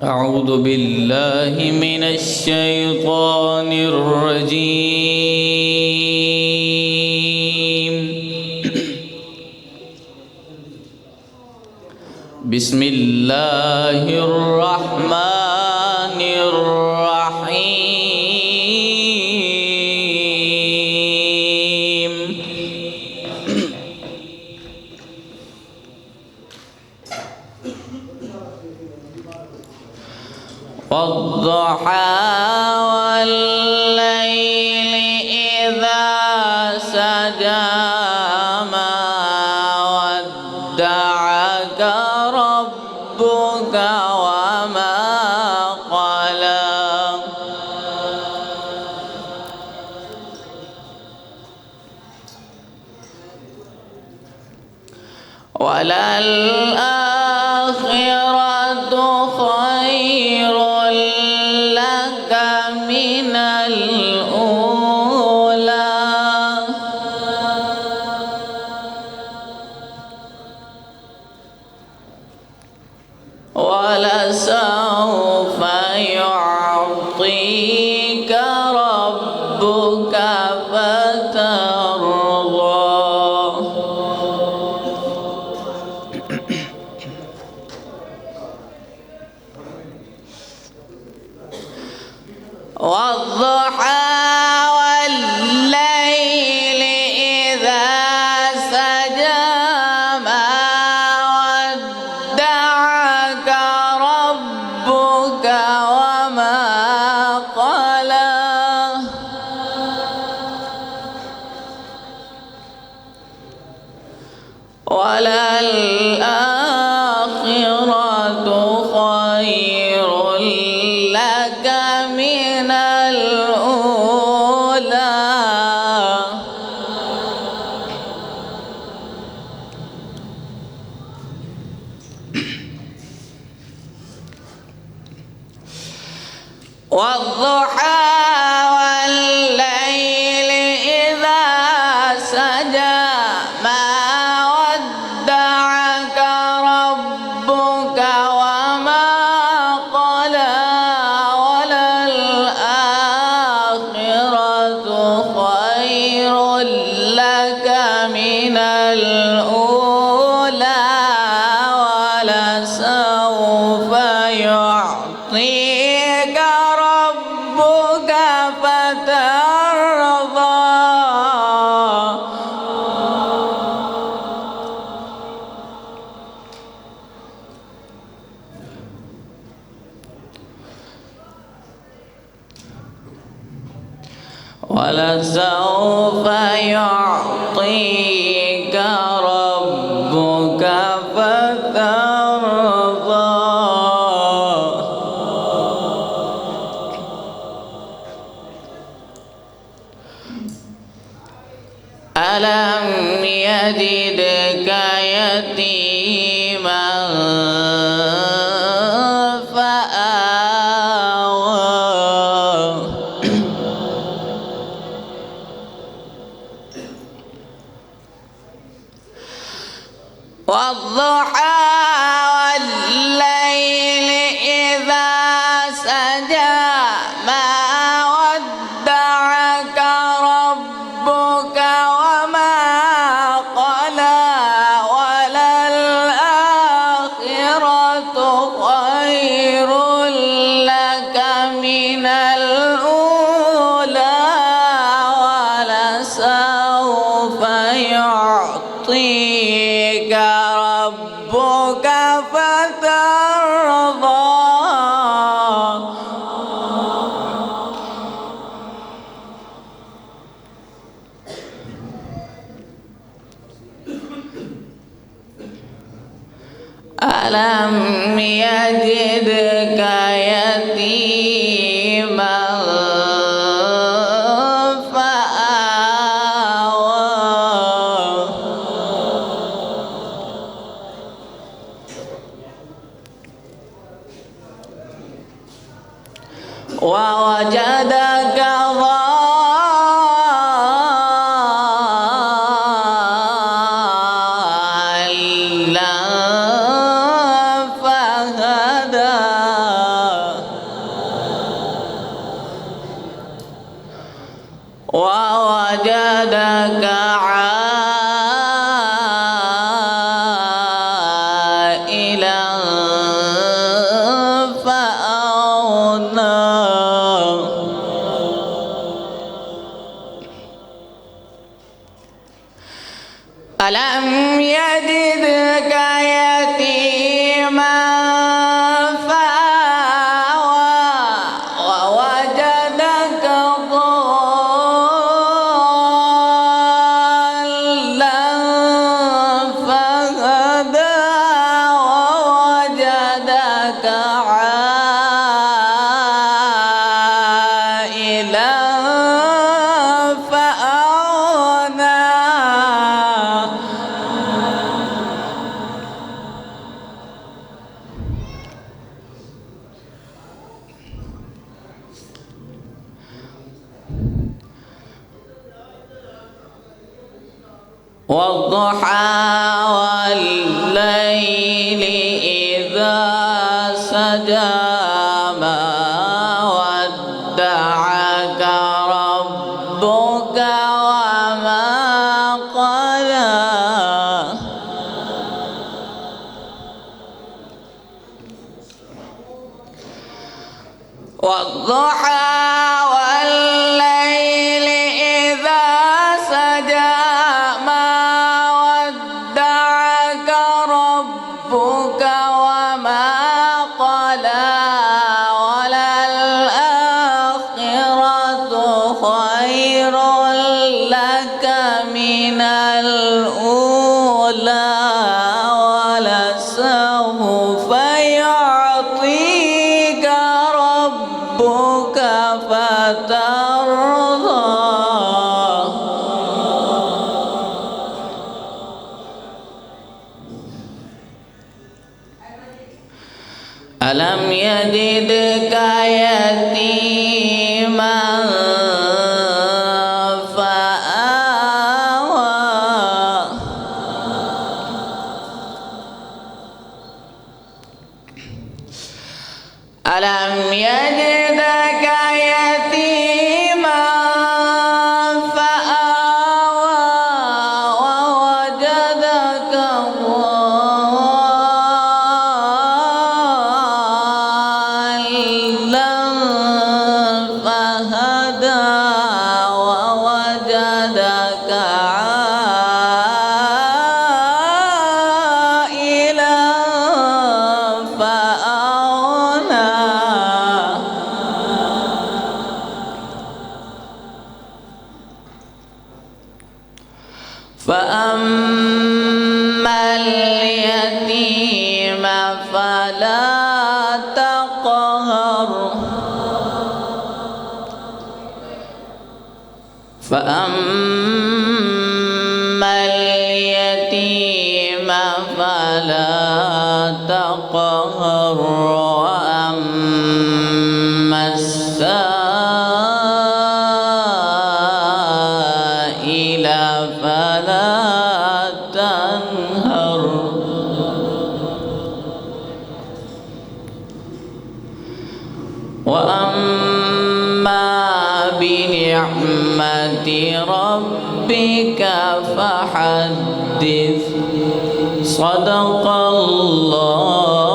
أعوذ بالله من الشيطان الرجيم. بسم الله الرحمن الرحيم. والضحى والليل إذا سجى ما ودعك ربك وما قلى وللآخرة خير لك من الأولى ولسوف يعطيك ربك فترضى. والضحى والليل إذا سجى ما ودعك ربك وما قلى وللآخرة خير لك من الأولى والضحى والليل إذا سجى ما ودعك ربك وما قلى وللآخرة خير لك من الأولى ولسوف يعطيك ربك فترضى. ولسوف يعطيك ربك فترضى. ألم يجدك يتيما فآوى والضحى والليل إذا سجى ما ودعك ربك وما قلى وللآخرة خير لك من الأولى ولسوف يعطيك ربك فترضى. ألم يجدك يتيما فآوى ووجدك ضالا فهدى عائلا فأغنى والضحى والليل إذا سجى ما ودعك ربك وما قلى والضحى والليل إذا سجى ما ودعك ربك وما قلى وللآخرة خير لك من الأولى ولسوف يعطيك ربك فترضى ألم يجدك يتيما فآوى ألم يجدك يتيما فآوى ووجدك ضالا فهدى ووجدك عائلا فأغنى فأما اليتيم فلا تقهر فأما اليتيم فلا تقهر وأما السائل فلا تنهر وأما بنعمة ربك فحدث صدق الله